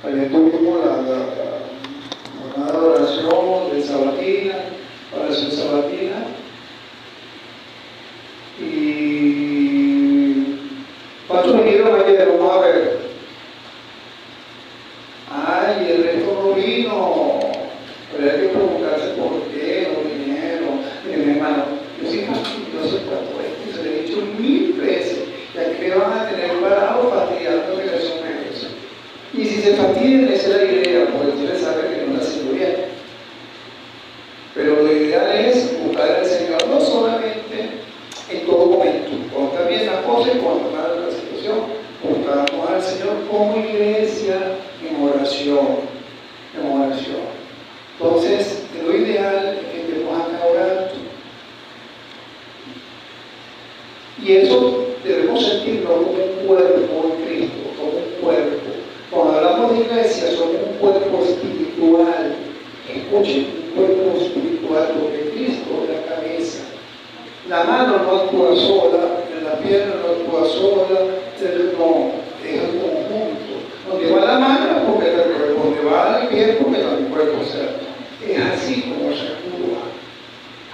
Ayer tuvimos la jornada de oración de sabatina, oración sabatina, y ¿cuántos vinieron ayer? Vamos a ver. Ay, el resto no vino, pero hay que preguntarse por qué no vinieron. Mi hermano, yo soy fastidioso para todo esto, se lo he dicho 1000 veces, ya que van a tener parado fastidiando que les son eso. Y si se fastidian, esa es la idea, porque ustedes saben que no está haciendo bien. Pero lo ideal es buscar al Señor, no solamente en todo momento, cuando está bien la cosa y cuando está mal la situación, buscamos al Señor como iglesia en oración. Entonces, lo ideal es que estemos acá orando. Y eso debemos sentirlo como un cuerpo en Cristo, como un cuerpo. Cuando hablamos de iglesia, somos un cuerpo espiritual. Escuchen, un cuerpo espiritual, porque Cristo es la cabeza. La mano no actúa sola, la pierna no actúa sola, no, es el conjunto. Donde va la mano, porque es el cuerpo, donde va el pie, porque es el cuerpo, o sea, es así como se actúa.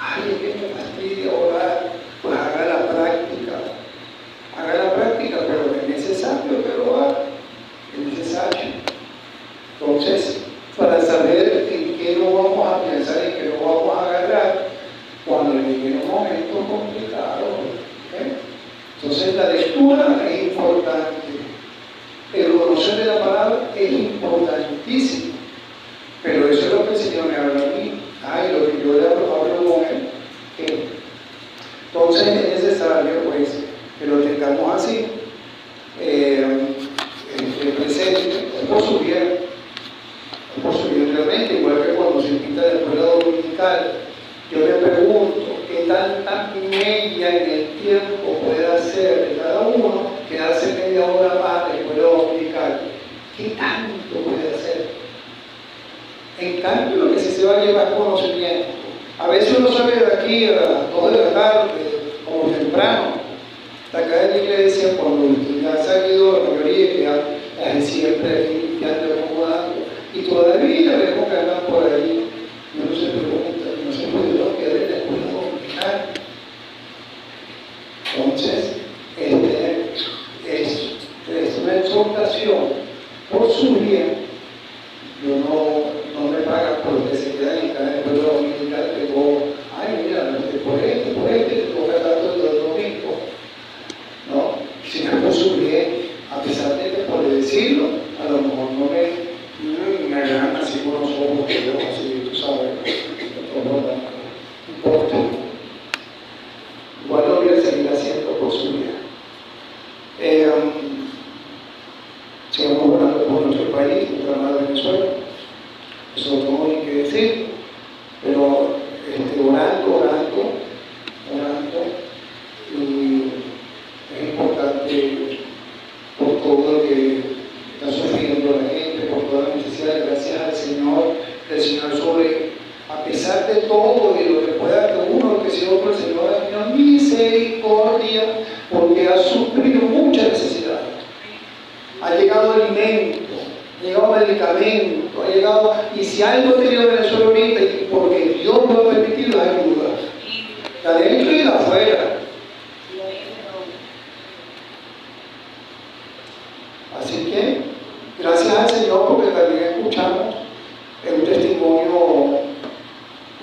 Ay, es que me fastidia orar, pues haga la práctica, pero es necesario que lo haga, es necesario. Entonces, para saber en qué no vamos a pensar, en qué no vamos a agarrar, cuando llegue un momento complicado. Entonces, la lectura es importante, el conocer de la palabra es importantísimo, pero eso es lo que el Señor me habla a mí, lo que yo le hablo con Él. Entonces, es necesario, pues, que lo tengamos así, presente, por su bien realmente, igual que cuando se invita a la escuela dominical. Yo me pregunto qué tanta media en el tiempo puede hacer de cada uno quedarse media hora más en la escuela dominical. ¿Qué tanto puede hacer? En cambio, lo que sí se va a llevar conocimiento. A veces uno sale de aquí a las 2 de la tarde, como temprano, de acá de la iglesia, cuando ya ha salido la mayoría, que ya siempre aquí, que anda acomodando, y todavía vemos que andan por ahí. Uno se pregunta, no se puede quedar en la escuela dominical. Entonces, es una exhortación por su bien. Yo no me pagan por lo que se queda en cada escuela dominical, que mira, por te toca tanto el domingo. No, sino por su bien, a pesar de que por decirlo, a lo mejor no me agarran así con los ojos, que veo así, tú sabes, no importa. Igual lo voy a seguir haciendo por su vida. Sigamos orando por nuestro país, nuestra amada Venezuela. Eso no tengo ni que decir, pero orando, y es importante por todo lo que está sufriendo la gente, por todas las necesidades. Gracias al Señor, que el Señor sobre, a pesar de todo y lo que pueda que uno, que sea por el Señor, ha tenido misericordia, porque ha sufrido mucha necesidad. Ha llegado alimento, ha llegado medicamento, ha llegado, y si algo ha tenido Venezuela ahorita, porque Dios lo ha permitido, es ayuda. La de adentro y la de afuera. Así que, gracias al Señor, porque también escuchamos un testimonio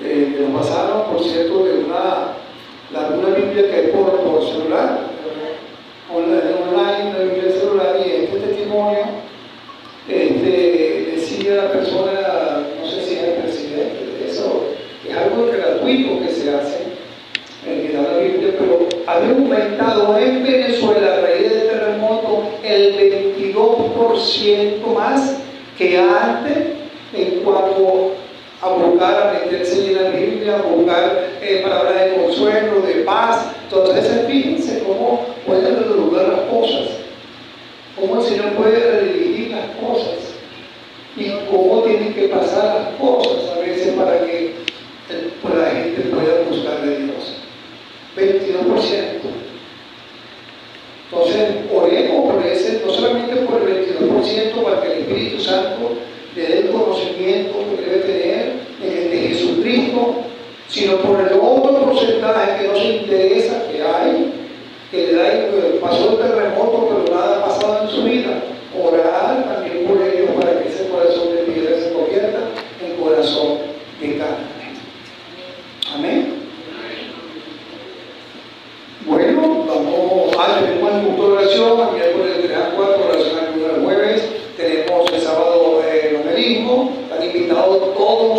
que nos pasaron, por cierto, de una Biblia que es por celular, online, una Biblia celular, y este testimonio decía la persona, no sé si es el presidente de eso, es algo gratuito que se hace, que da la Biblia, pero había aumentado en Venezuela a raíz del terremoto el 22% más que antes en cuanto a buscar, a meterse en la Biblia, a buscar palabras de consuelo, de paz. Entonces, fíjense cómo pueden resolver las cosas, cómo el Señor puede redirigir las cosas y cómo tienen que pasar las cosas a veces para que la gente pueda buscar de Dios. 22%. Entonces, oremos por ese, no solamente por el 22%, para que el Espíritu Espíritu Santo le dé el conocimiento que debe tener de Jesucristo, sino por el otro porcentaje que no se interesa que hay, que le da, pasó el terremoto, pero nada ha pasado en su vida. Orar también por ellos para que ese corazón de piedra se convierta en corazón de carne. Amén. Bueno, tenemos el culto de oración, el miércoles de 3 a 4, oración al jueves, tenemos el sábado el evangelismo, están invitados todos,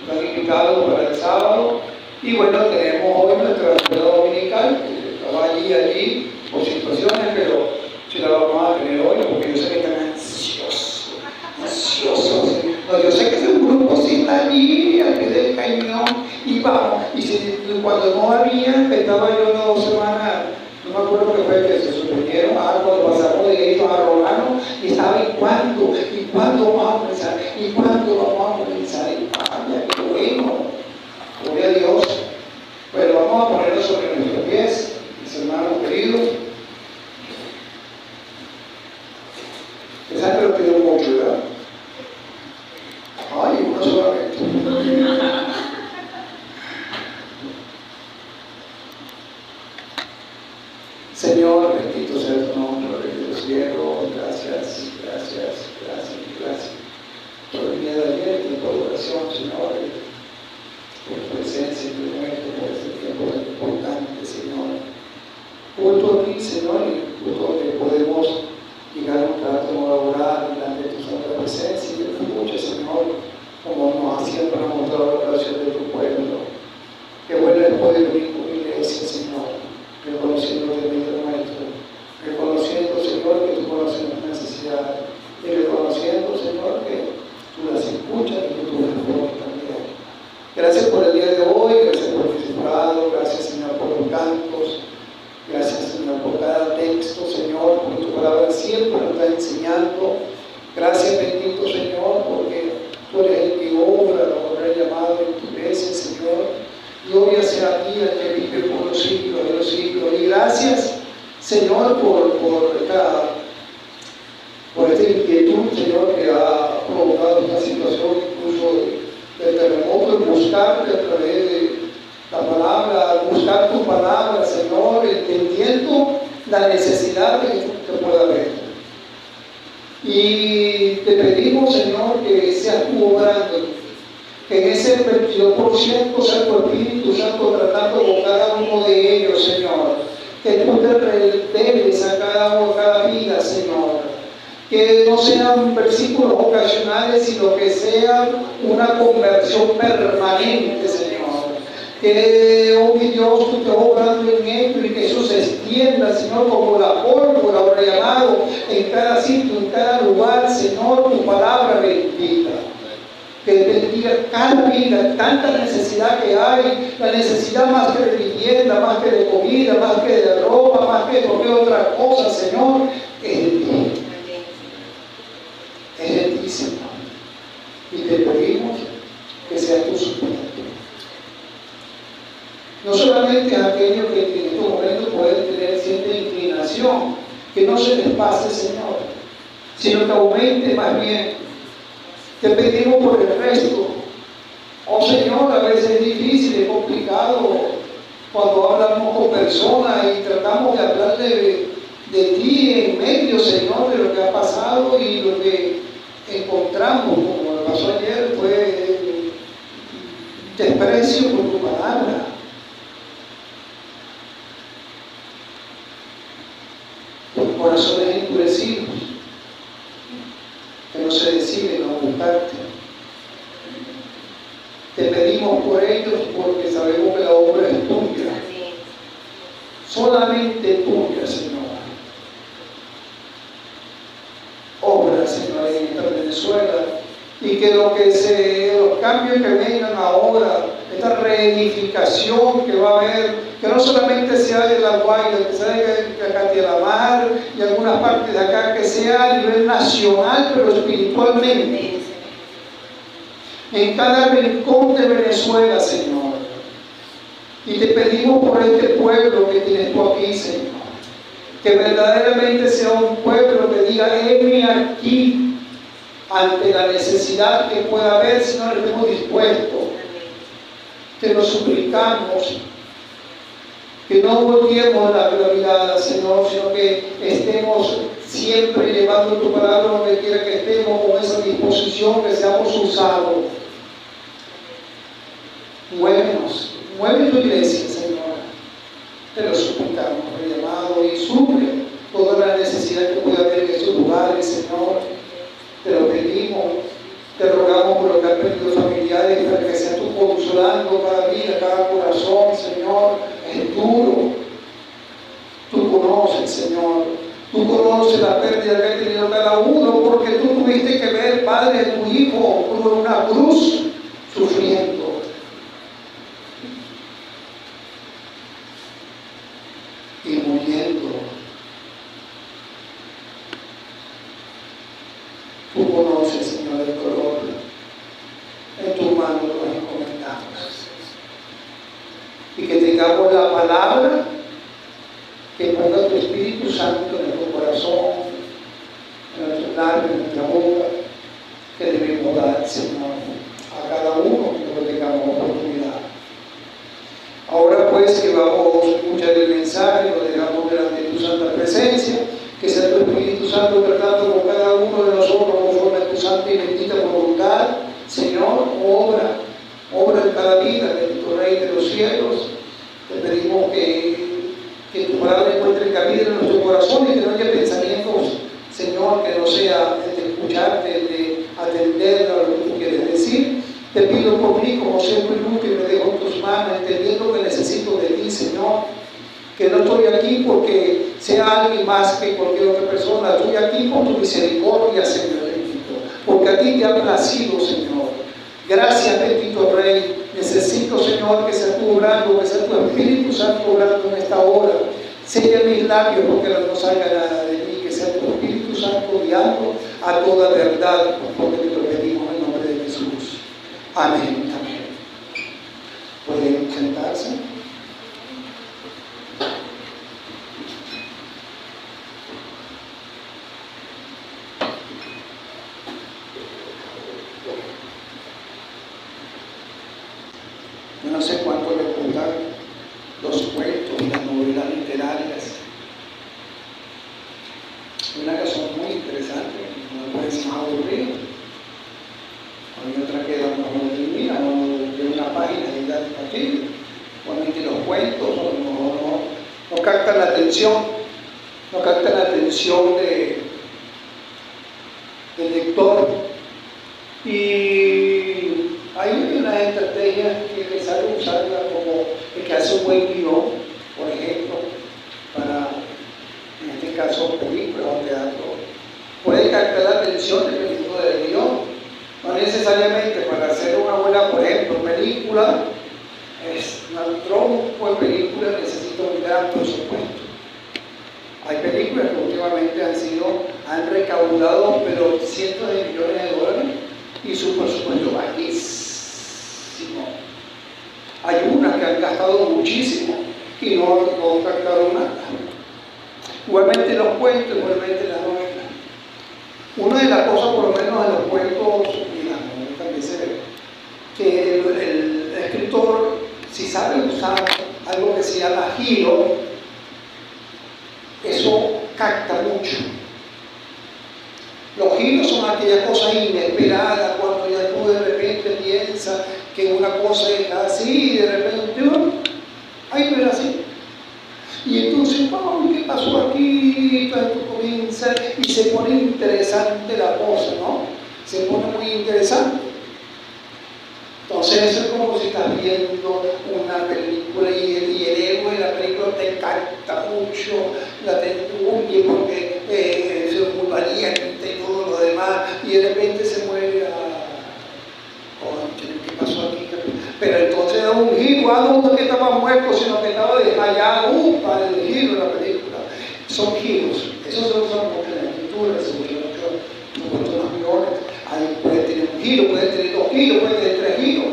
están invitados para el sábado, y bueno, tenemos hoy nuestra escuela dominical, que estaba allí, por situaciones, pero si la vamos a tener hoy, porque yo sé que están ansiosos. No, yo sé que es un grupo sin allí, al pie del cañón, y vamos, cuando no había, estaba yo 2 semanas, no me acuerdo qué fue, que se suspendieron, cuando pasamos de ellos a Romano, y estaba, ¿y cuándo vamos a comenzar? ¿Y cuándo vamos a comenzar? Y vaya, qué bueno, gloria a Dios. Bueno, vamos a ponernos sobre nuestros pies, mis hermanos queridos. Esa me lo pidió mucho, ¿verdad? Ay, uno solamente. Señor, bendito sea tu nombre, Rey de los cielos. Gracias por el día de ayer y por oración, Señor, por tu presencia en tu muerte, por este tiempo tan importante, Señor. Junto a ti, Señor, y junto donde podemos llegar a un rato laboral delante de tu santa presencia y de tu escucha, Señor, como nos siempre has mostrado la oración de tu pueblo. Qué bueno es poder venir con mi iglesia, Señor, reconociendo el medio nuestro, reconociendo, Señor, que tú conoces nuestras necesidades, y reconociendo, Señor, que tú las escuchas y que tú las respondes también. Gracias por el día de hoy, gracias por el discipulado, gracias, Señor, por los cantos, gracias, Señor, por cada texto, Señor, por tu palabra siempre nos está enseñando. Gracias, bendito Señor, porque tú eres el que obra, lo habrá llamado en tu iglesia, Señor. Gloria sea a ti, al que vive por los siglos de los siglos. Y gracias, Señor, por esta inquietud, Señor, que ha provocado esta situación, incluso del terremoto, en buscarte a través de la palabra, buscar tu palabra, Señor, entendiendo la necesidad que pueda haber. Y te pedimos, Señor, que seas tú obrando, que en ese 22% sea tu Espíritu Santo tratando con cada uno de ellos, Señor. Que tú te reveles a cada vida, Señor. Que no sean versículos ocasionales, sino que sea una conversión permanente, Señor. Que, oh mi Dios, tú estés obrando en esto y que eso se extienda, Señor, como la pólvora habrá llamado en cada sitio, en cada lugar, Señor, tu palabra bendita. Que bendiga cada vida, tanta necesidad que hay, la necesidad más que de vivienda, más que de comida, más que de ropa, más que de cualquier otra cosa, Señor, es de ti. Es de ti, Señor. Y te pedimos que sea tu suplente. No solamente aquellos que en estos momentos pueden tener cierta inclinación, que no se les pase, Señor, sino que aumente más bien. Te pedimos por el resto. Oh Señor, a veces es difícil, es complicado cuando hablamos con personas y tratamos de hablar de ti en medio, Señor, de lo que ha pasado y lo que encontramos, como lo pasó ayer, fue desprecio por tu palabra. Por corazones endurecidos que no se deciden a buscarte. Te pedimos por ellos porque sabemos que la obra es tuya, solamente tuya, Señor. Obra, Señor, en esta Venezuela, y que los cambios que vengan ahora, esta reedificación que va a haber, que no solamente sea de La Guaira, que sea de Catialamar y algunas partes de acá, que sea a nivel nacional, pero espiritualmente, en cada rincón de Venezuela, Señor. Y te pedimos por este pueblo que tienes tú aquí, Señor. que verdaderamente sea un pueblo que diga, heme aquí, ante la necesidad que pueda haber, si no estemos dispuestos. Te lo suplicamos, que no volteemos la mirada, Señor, sino que estemos siempre llevando tu palabra donde quiera que estemos, con esa disposición, que seamos usados. Muévenos, mueve tu iglesia, Señor. Te lo suplicamos, Rey amado, y suple toda la necesidad que pueda haber en estos lugares, Señor. Te lo pedimos, te rogamos por lo que han perdido familiares, para que seas tú consolando cada vida, cada corazón, Señor. Es duro. Tú conoces, Señor. Tú conoces la pérdida que ha tenido cada uno, porque tú tuviste que ver, Padre, de tu Hijo por una cruz sufriendo. Y muriendo. Tú conoces, Señor, el dolor. En tu mano lo encomendamos. Y que tengamos la palabra, que ponga tu Espíritu Santo en nuestro corazón, en nuestro labios, en nuestra boca, que debemos dar, Señor, a cada uno que tengamos oportunidad. Ahora pues que vamos a escuchar el mensaje, lo dejamos delante de tu santa presencia, que sea tu Espíritu Santo tratando con cada uno de nosotros conforme a tu santa y bendita voluntad. Señor, obra en cada vida, bendito Rey de los cielos. Te pedimos que tu palabra encuentre cabida en nuestro corazón y que no haya pensamientos, Señor, que no sea el de escucharte, el de atender a lo que tú quieres decir. Te pido por mí, como siempre inútil, me dejo en tus manos, entendiendo que necesito de ti, Señor. Que no estoy aquí porque sea alguien más que cualquier otra persona. Estoy aquí por tu misericordia, Señor bendito. Porque a ti te ha placido, Señor. Gracias, bendito Rey. Necesito, Señor, que sea tú obrando, que sea tu Espíritu Santo obrando en esta hora. Sella mis labios porque no salga nada de mí. Que sea tu Espíritu Santo guiando a toda verdad, porque te lo pedimos en nombre de Jesús. Amén. Amén. ¿Pueden sentarse? Yo no sé cuánto les gustan los cuentos y las novelas literarias. Hay una que son muy interesantes, no puede más aburrido. Hay otra que da una termina, o de una página y da el partido. Cuando los cuentos no captan la atención, del lector. Y hay una estrategia que les sale usarla como el que hace un buen guión, por ejemplo, para, en este caso, películas o teatro. Puede captar la atención dependiendo del guión. No necesariamente para hacer una buena, por ejemplo, película, un tronco de película necesita un gran presupuesto. Hay películas que últimamente han recaudado pero cientos de millones de dólares y su presupuesto bajísimo. Hay unas que han gastado muchísimo y no captaron nada. Igualmente los cuentos, igualmente las novelas. Una de las cosas, por lo menos de los cuentos, también se ve, que el escritor, si sabe usar algo que se llama giro, eso capta mucho. Los giros son aquellas cosas inesperadas, cuando ya tú de repente piensas que una cosa es así y de repente, ay, no era así. Y entonces, ¿qué pasó aquí? Entonces tú comienzas y se pone interesante la cosa, ¿no? Se pone muy interesante. Entonces eso es como si estás viendo una película y el héroe de la película te capta mucho la atención porque es muy valiente y todo lo demás, y de repente se muere ¿qué pasó aquí? Pero entonces da un giro, no que estaba muerto, sino que estaba desmayado, para el giro de la película. Son giros, esos son porque en la escritura se usan mucho los guiones. Ahí puede tener un giro, puede tener 2 giros, puede tener 3 giros.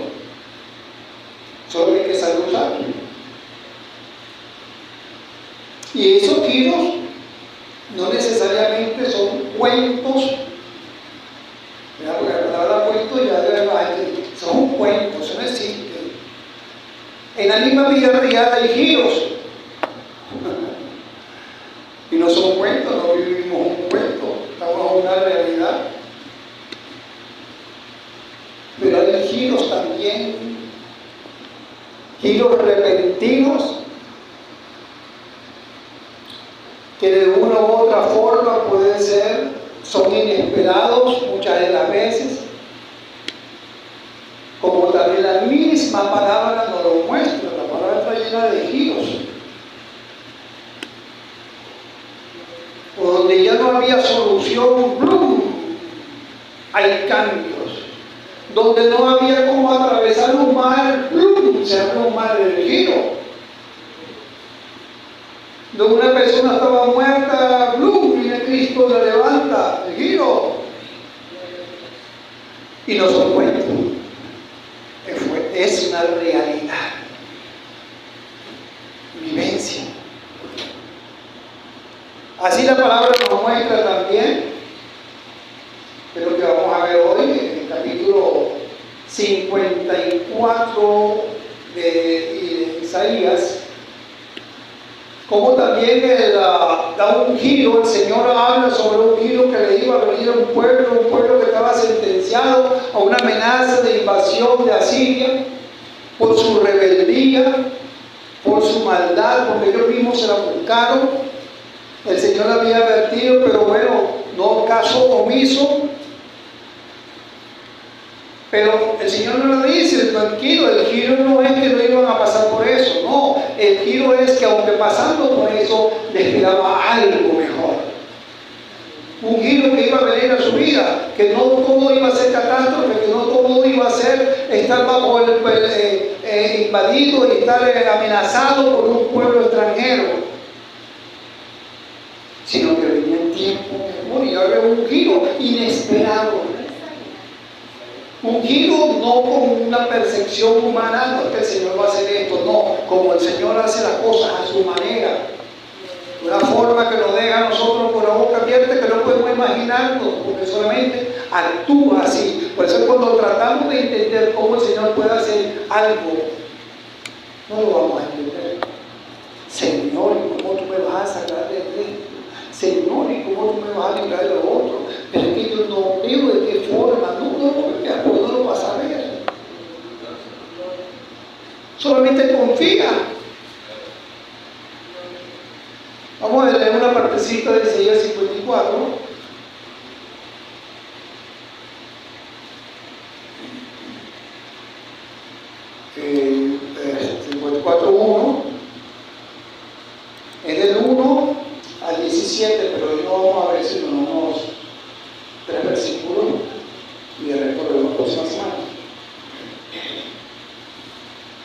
Solo hay que saber usarlo. Y esos giros en la misma vida real hay giros. Y no son cuentos, no vivimos un cuento, estamos en una realidad. Pero hay giros también, giros repentinos, que de una u otra forma pueden ser, son inesperados muchas de las veces, como también la misma palabra nos lo muestra. La palabra está llena de giros, o donde ya no había solución, ¡blum!, hay cambios. Donde no había cómo atravesar un mar, ¡blum!, se abre un mar del giro. Donde una persona estaba muerta, ¡blum!, viene Cristo, la levanta, el giro. Y no son cuentos, es una realidad, vivencia. Así la palabra nos muestra también, pero que vamos a ver hoy, en el capítulo 54 de Isaías, como también da un giro. El Señor habla sobre un giro que le iba a venir a un pueblo que estaba sentenciado a una amenaza de invasión de Asiria por su rebeldía, por su maldad, porque ellos mismos se la buscaron. El Señor había advertido, pero bueno, no caso omiso. Pero el Señor no le dice, tranquilo, el giro no es que no iban a pasar por eso, no, el giro es que aunque pasando por eso, les esperaba algo mejor. Un giro que iba a venir a su vida, que no todo iba a ser catástrofe, que no todo iba a ser estar bajo invadido y estar amenazado por un pueblo extranjero, sino que venía un tiempo mejor y ahora un giro inesperado. Un giro no con una percepción humana, no es que el Señor va a hacer esto, no, como el Señor hace las cosas a su manera, de una forma que nos deja a nosotros con la boca abierta, que no podemos imaginarnos, porque solamente actúa así. Por eso cuando tratamos de entender cómo el Señor puede hacer algo, no lo vamos a entender. Señor, ¿y cómo tú me vas a sacar de esto? Señor, ¿y cómo tú me vas a librar de lo otro? Pero es que yo no veo de qué forma, no lo vas a ver. Solamente confía. Vamos a leer una partecita de Isaías 54. 54:1. Es del 1 al 17, pero hoy no vamos a ver sino unos 3 versículos y el resto de las próximas semanas.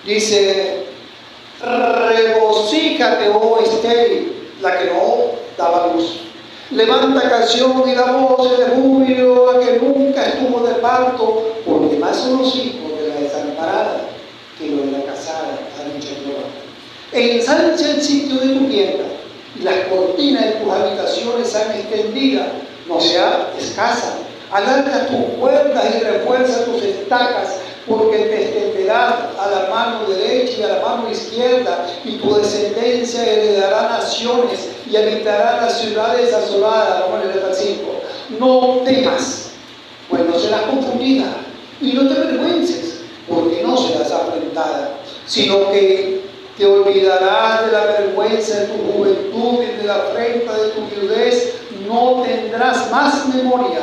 Dice: regocíjate, oh estéril, la que no daba luz. Levanta canción y da voces de júbilo, la que nunca estuvo de parto, porque más son los hijos de la desamparada que los de la casada, ha dicho Jehová. Ensancha el sitio de tu tienda, y las cortinas de tus habitaciones sean extendidas, no sea escasa. Alarga tus cuerdas y refuerza tus estacas, porque te extenderás a la mano derecha y a la mano izquierda, y tu descendencia heredará naciones y habitará las ciudades asoladas. Vamos a leer el 5. No temas, pues no serás confundida, y no te avergüences, porque no serás afrentada, sino que te olvidarás de la vergüenza de tu juventud y de la afrenta de tu viudez. No tendrás más memoria,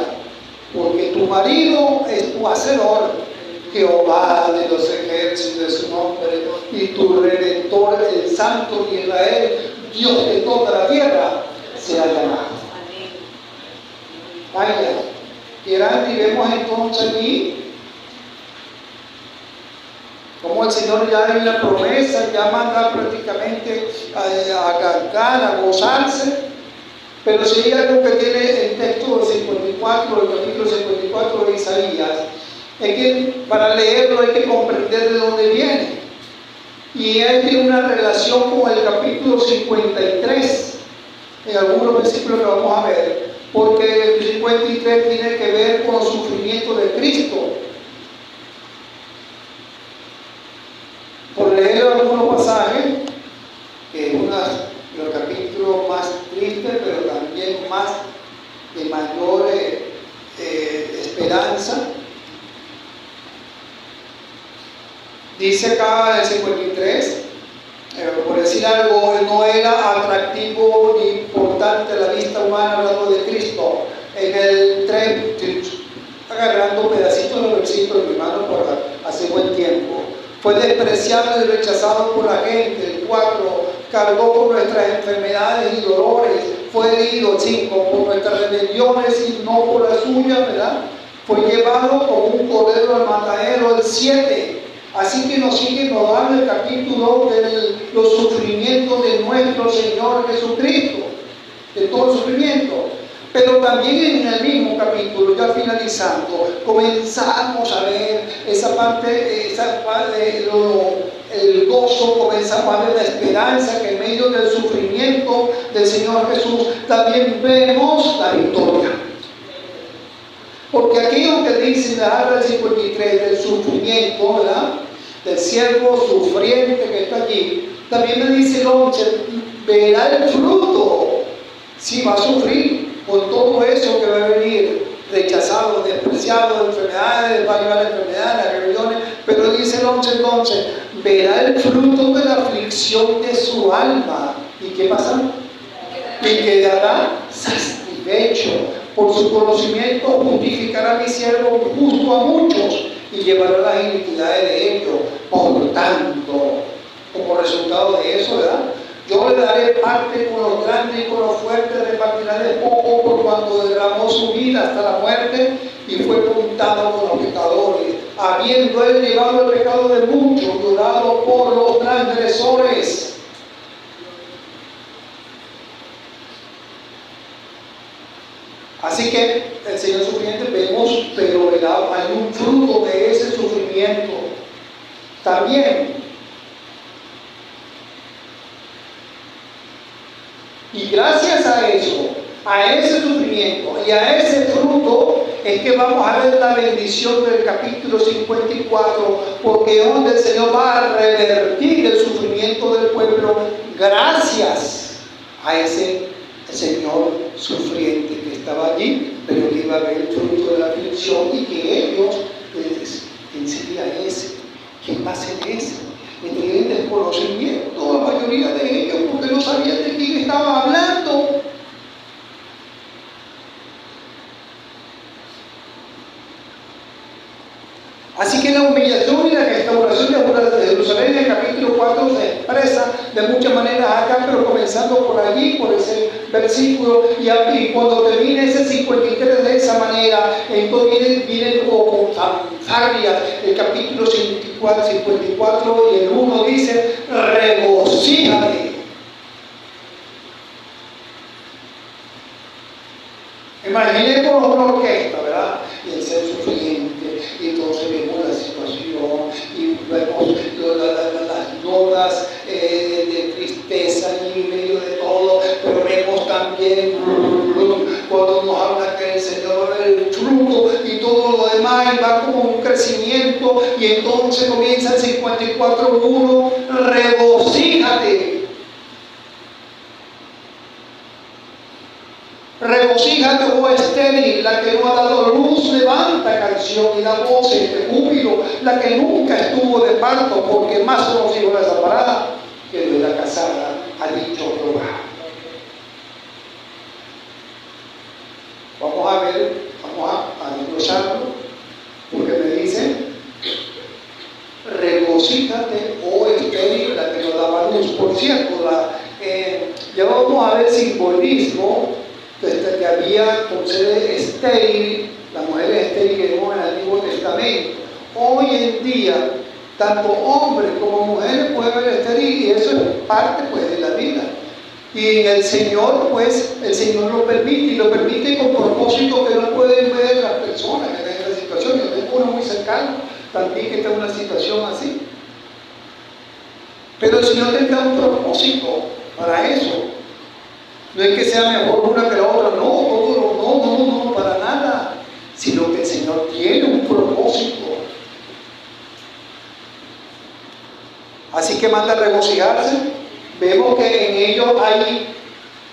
porque tu marido es tu hacedor, Jehová de los ejércitos de su nombre, y tu Redentor, el Santo de Israel, Dios de toda la tierra, sea llamado. Vaya, y vemos entonces aquí como el Señor ya en la promesa ya manda prácticamente a cantar, a gozarse. Pero si hay algo que tiene el texto del 54, el capítulo 54 de Isaías, es que para leerlo hay que comprender de dónde viene. Y él tiene una relación con el capítulo 53, en algunos versículos que vamos a ver, porque el 53 tiene que ver con los sufrimientos de Cristo. Por leer algunos Dice acá en el 53, por decir algo, no era atractivo ni importante a la vista humana hablando de Cristo. En el 3, agarrando pedacitos del versículo, mi hermano, por hace buen tiempo. Fue despreciado y rechazado por la gente. El 4, cargó con nuestras enfermedades y dolores. Fue herido. El 5, por nuestras rebeliones y no por las suyas, ¿verdad? Fue llevado como un cordero al matadero. El 7, así que nos sigue rodando el capítulo de los sufrimientos de nuestro Señor Jesucristo, de todo el sufrimiento. Pero también en el mismo capítulo, ya finalizando, comenzamos a ver esa parte el gozo, comenzamos a ver la esperanza que en medio del sufrimiento del Señor Jesús también vemos la victoria. Porque aquello que dice en la habla del 53 del sufrimiento, ¿verdad?, del siervo sufriente que está aquí, también me dice el 11, verá el fruto, si va a sufrir con todo eso que va a venir, rechazado, despreciado, enfermedades, va a llevar la enfermedad, las rebeliones, pero dice el 11 entonces, verá el fruto de la aflicción de su alma. ¿Y qué pasa? Y quedará satisfecho. Por su conocimiento justificará a mi siervo justo a muchos y llevará las iniquidades de ellos. Por tanto, como resultado de eso, ¿verdad?, yo le daré parte con los grandes y con los fuertes, repartirá de poco por cuanto derramó su vida hasta la muerte y fue contado con los pecadores, habiendo él llevado el pecado de muchos, llorado por los transgresores. Así que el Señor sufriente vemos, pero hay un fruto de ese sufrimiento. También, y gracias a eso, a ese sufrimiento y a ese fruto, es que vamos a ver la bendición del capítulo 54, porque es donde el Señor va a revertir el sufrimiento del pueblo gracias a ese Señor sufriente que estaba allí, pero que iba a ver el fruto de la aflicción y que ellos, ¿quién sería ese? ¿Quién va a ser ese? Tenían desconocimiento la mayoría de ellos porque no sabían de quién estaba hablando. Así que la humillación y la restauración de Jerusalén en el capítulo 4 se expresa de muchas maneras acá, pero comenzando por allí, por ese versículo, y cuando termine ese 53 de esa manera, entonces viene como fanfarria el capítulo 54 y el 1 dice, regocíjate. Imaginemos una orquesta, ¿verdad? Y el ser sufriente, y entonces vemos la situación, y vemos las notas de tristeza y en medio de todo, pero vemos también cuando nos habla que el Señor va a ver el fruto y todo lo demás, y va como un crecimiento, y entonces comienza el 54:1, regocíjate. Regocíjate, oh estéril, la que no ha dado luz, levanta canción y da voces de júbilo, la que nunca estuvo de parto, porque más son los hijos desamparados que de la casada, ha dicho Jehová. Vamos a ver, vamos a desglosarlo, porque me dice, regocíjate, oh estéril, la que no daba luz. Por cierto, ya vamos a ver simbolismo que había con ser estéril, las mujeres estériles que vemos en el Antiguo Testamento. Hoy en día, tanto hombres como mujeres pueden ver estéril, y eso es parte pues de la vida. Y el Señor, pues, el Señor lo permite, y lo permite con propósito que no pueden ver las personas que están en esa situación. Yo tengo uno muy cercano también que está en una situación así. Pero el Señor tendrá un propósito para eso. No es que sea mejor una que la otra, no, para nada, sino que el Señor tiene un propósito. Así que manda a regocijarse. Vemos que en ellos hay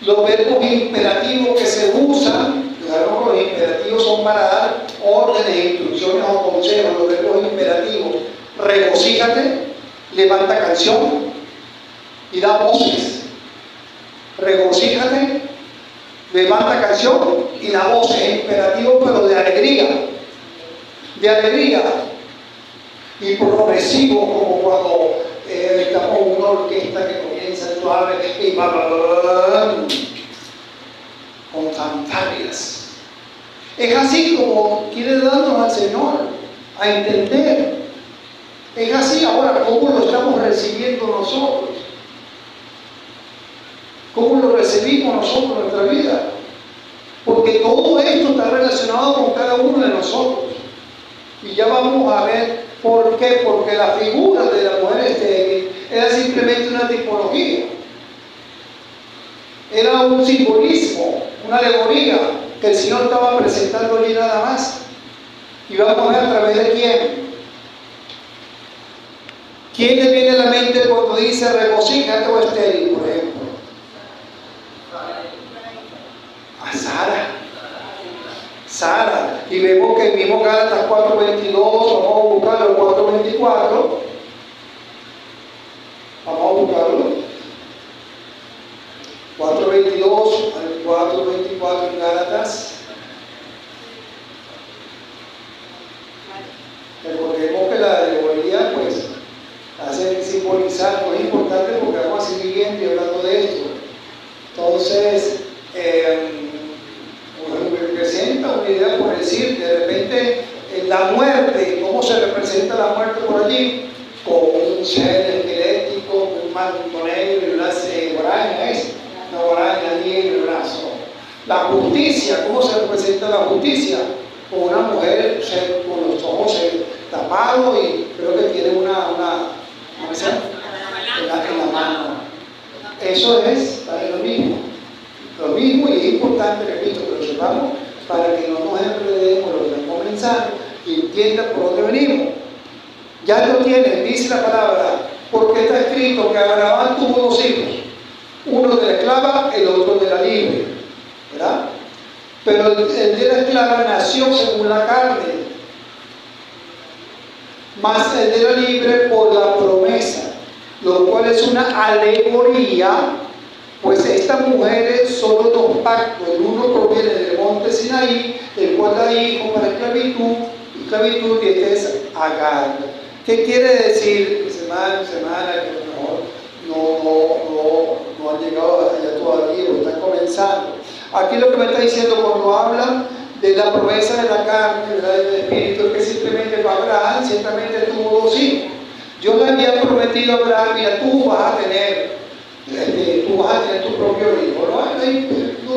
los verbos imperativos que se usan. Claro, los imperativos son para dar órdenes, instrucciones o consejos, los verbos imperativos. regocíjate, levanta canción y da voces. Regocíjate, levanta canción y da voces, es imperativo, pero de alegría. De alegría. Y progresivo, como cuando estamos en una orquesta que comienza suave y con fanfarrias. Es así como quiere darnos al Señor a entender. Es así. Ahora, ¿cómo lo estamos recibiendo nosotros? ¿Cómo lo recibimos nosotros en nuestra vida? Porque todo esto está relacionado con cada uno de nosotros. Y ya vamos a ver por qué. Porque la figura de la mujer estéril era simplemente una tipología. Era un simbolismo, una alegoría que el Señor estaba presentando allí nada más. Y vamos a ver a través de quién. ¿Quién le viene a la mente cuando dice regocíjate o estéril, por ejemplo? A Sara. Sara. Y vemos que el mismo Gálatas 4:22, vamos a buscarlo, el 4:24. Vamos a buscarlo. 4:22 al 4:24 en Gálatas. Recordemos que la alegoría pues hace simbolizar, no es importante porque vamos a seguir viendo y hablando de esto. Entonces, representa una idea por decir, de repente la muerte, ¿cómo se representa la muerte por allí? Con un ser esquelético, un manto negro y una guaraña, una guaraña allí en el brazo. La justicia, ¿cómo se representa la justicia? Con una mujer con los ojos tapados y creo que tiene una en la mano. Eso es lo mismo. Lo mismo, y es importante, repito, que lo sepamos para que no nos enredemos lo que estamos comenzando y entiendan por dónde venimos. Ya lo tienen, dice la palabra, porque está escrito que Abraham tuvo dos hijos, uno de la esclava, el otro de la libre, ¿verdad? Pero el de la esclava nació según la carne, más el de la libre por la promesa, lo cual es una alegoría. Pues estas mujeres son los dos pactos. El uno proviene del monte Sinaí, el cual da hijo para esclavitud, y este es Agar. ¿Qué quiere decir, mis hermanos, hermanas, que a lo mejor no han llegado allá todavía o están comenzando? Aquí lo que me está diciendo cuando habla de la promesa de la carne, ¿verdad?, del espíritu, es que simplemente Abraham ciertamente tuvo dos hijos. Yo le había prometido a Abraham, mira, tú vas a tener tu propio hijo, no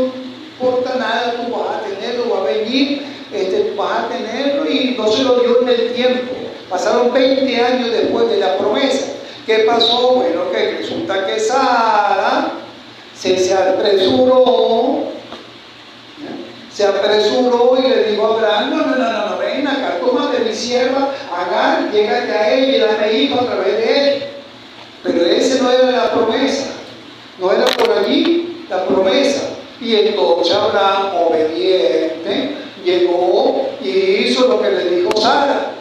importa nada, tú vas a tenerlo, va a venir, vas a tenerlo, y no se lo dio en el tiempo. Pasaron 20 años después de la promesa. ¿Qué pasó? Bueno, que resulta que Sara se apresuró y le dijo a Abraham, no, ven acá, tómate mi sierva Agar, llégate a ella y dame hijo a través de él. Pero ese no era la promesa. No era por allí la promesa. Y entonces Abraham, obediente, llegó y hizo lo que le dijo Sara.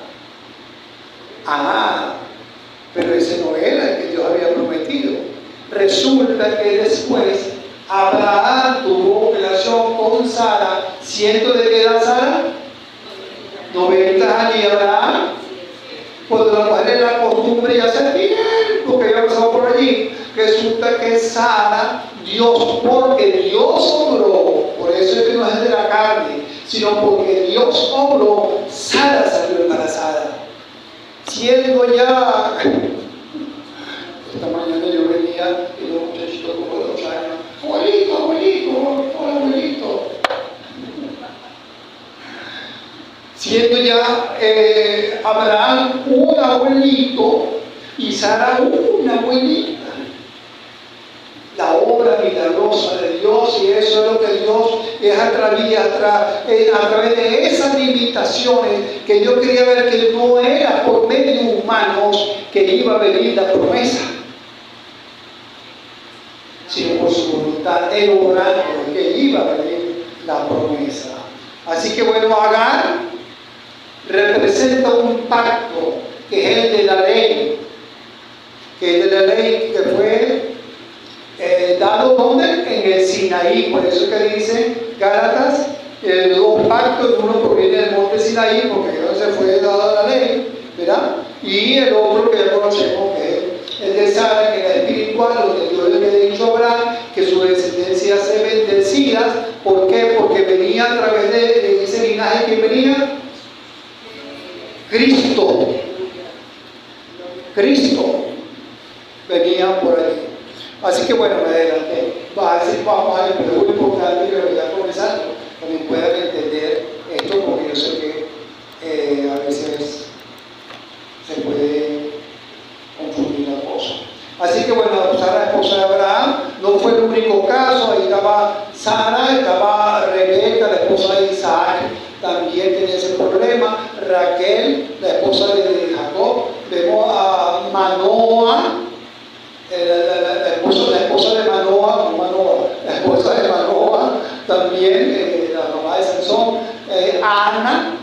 Pero ese no era el que Dios había prometido. Resulta que después Abraham tuvo relación con Sara, siendo de qué edad Sara, 90 años, y Abraham, cuando la mujer era la costumbre y hace tiempo que había pasado por allí, resulta que Sara, porque Dios obró, por eso es que no es de la carne, sino porque Dios obró, Sara salió embarazada. Siendo ya, esta mañana yo venía y los muchachitos como de 2 años, abuelito. Siendo ya Abraham un abuelito y Sara una abuelita. La obra milagrosa de Dios, y eso es lo que Dios es a través de esas limitaciones que yo quería ver, que no era por medios humanos que iba a venir la promesa, sino por su voluntad, el obrando que iba a venir la promesa. Así que bueno, Agar representa un pacto que es el de la ley, que fue dado donde en el Sinaí. Por eso que dice Gálatas, los dos pactos, uno proviene del monte Sinaí, porque no se fue dada la ley, ¿verdad? Y el otro que ya conocemos, que es el de Sara, que era espiritual, donde Dios le había dicho a Abraham que su descendencia se bendecida. ¿Por qué? Porque venía a través de ese linaje que venía Cristo. Cristo venía por ahí. Así que bueno, me adelanté. Vamos a ver, pero es muy importante que lo voy a comenzar, para que puedan entender esto, porque yo sé que a veces se puede confundir la cosa. Así que bueno, Sara, esposa de Abraham, no fue el único caso. Ahí estaba Sara, estaba Rebeca, la esposa de Isaac, también tenía ese problema. Raquel, la esposa de Jacob. Vemos a Manoa, la esposa de Manoa, la esposa de Manoa, también la mamá de Sansón. Ana,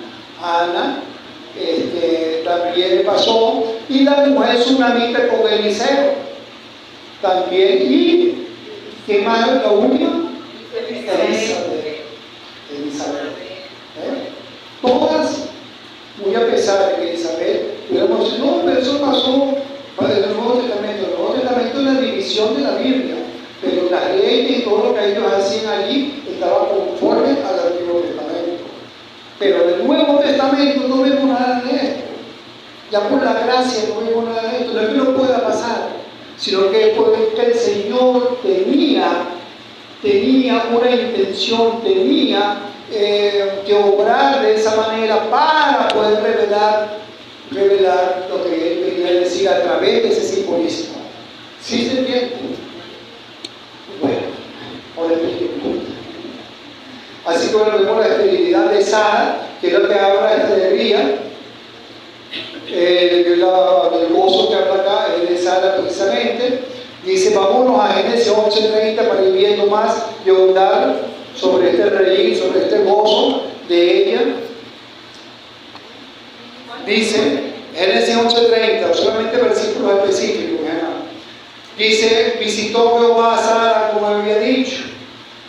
también pasó, y la mujer tsunamita con Eliseo también. ¿Y qué más? La última, Elizabeth. Todas, muy a pesar de que Elizabeth, hubiéramos dicho, no, pero eso pasó para el Nuevo Testamento. El Nuevo Testamento es la división de la Biblia, pero la ley y todo lo que ellos hacían allí estaba conforme al Antiguo Testamento. Pero en el Nuevo Testamento no vemos nada de esto. Ya por la gracia no vemos nada de esto. No es que no pueda pasar, sino que el Señor tenía una intención, tenía que obrar de esa manera para poder revelar lo que Él quería decir a través de ese simbolismo. ¿Sí se entiende? Bueno, ahora expliquemos. Así que bueno, vemos la esterilidad de Sara, que es lo que habla esta alegría. El gozo que habla acá es de Sara precisamente. Dice, vámonos a Génesis 11:30 para ir viendo más y ahondar sobre este reír, sobre este gozo de ella. Dice, Génesis 11:30, solamente versículos específicos. Dice, visitó Jehová a Sara como había dicho,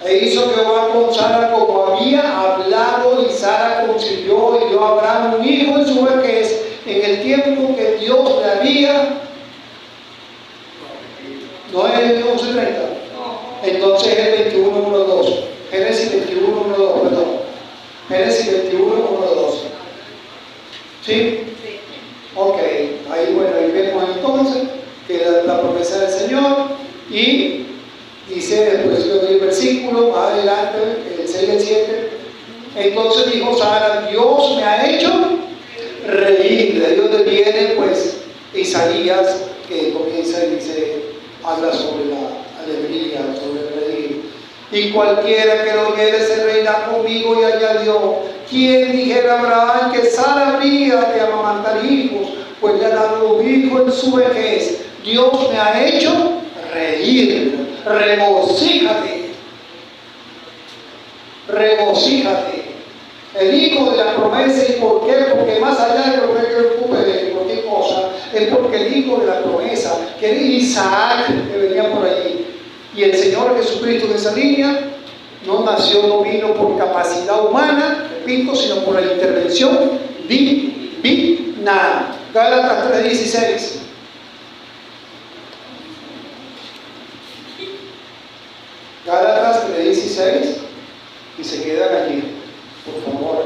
e hizo Jehová con Sara como había hablado, y Sara concibió y dio a Abraham un hijo en su vejez, en el tiempo que Dios le había. ¿No es el 11:30? Entonces es el 21:1-2. Génesis 21:1-2, perdón. Génesis 21:1-2. ¿Sí? Ok, ahí bueno, ahí vemos entonces que la promesa del Señor, y dice después del versículo, más adelante, el 6 y el 7, entonces dijo Sara, Dios me ha hecho reír. De ahí donde viene pues Isaías, que comienza y dice, habla sobre la alegría, sobre el reír. Y cualquiera que lo oyere se reirá conmigo, y añadió, ¿quién dijera a Abraham que Sara habría de amamantar hijos? Pues le ha dado un hijo en su vejez. Dios me ha hecho reír. Regocíjate. Regocíjate. El hijo de la promesa. ¿Y por qué? Porque más allá de lo que ocupe de cualquier cosa, es porque el hijo de la promesa, que era Isaac, que venía por allí, y el Señor Jesucristo de esa línea, no vino por capacidad humana, repito, sino por la intervención divina. Gálatas 3:16. Gálatas 3:16, y se quedan allí, por favor.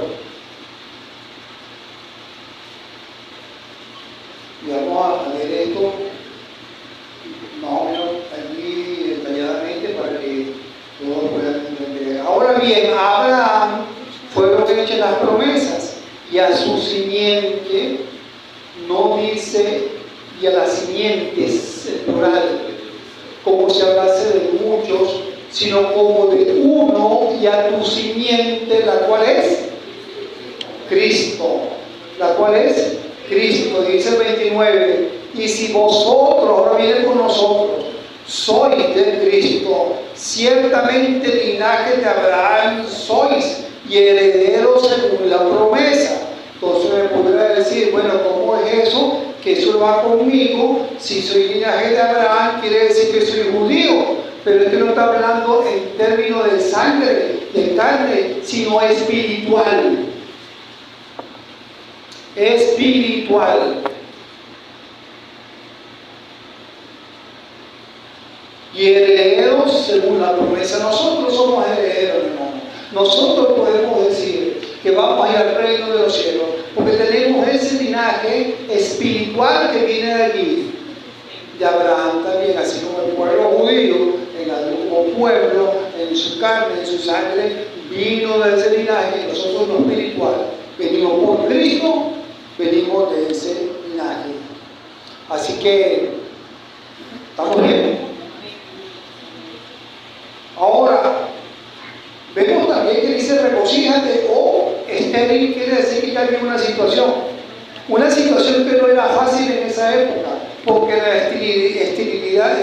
Y vamos a leer esto más o menos allí detalladamente para que todos puedan entender. Ahora bien, a Abraham fueron hechas las promesas, y a su simiente, no dice, y a las simientes, en plural, como si hablase de muchos, sino como de uno, y a tu simiente, la cual es Cristo. La cual es Cristo. Dice el 29, y si vosotros, ahora viene con nosotros, sois de Cristo, ciertamente linaje de Abraham sois, y herederos según la promesa. Entonces me podría decir, bueno, ¿cómo es eso? que eso va conmigo. Si soy linaje de Abraham, quiere decir que soy judío. Pero es que no está hablando en términos de sangre, de carne, sino espiritual. Espiritual. Y herederos según la promesa. Nosotros somos herederos, hermano. Nosotros podemos decir que vamos a ir al reino de los cielos, porque tenemos ese linaje espiritual que viene de allí, de Abraham también, así como el pueblo judío, en el mismo pueblo, en su carne, en su sangre, vino de ese linaje. Nosotros lo espiritual venimos por Cristo, venimos de ese linaje. Así que, ¿estamos bien? Ahora, vemos también que dice regocíjate o estéril, quiere decir que ya había una situación que no era fácil en esa época, porque la esterilidad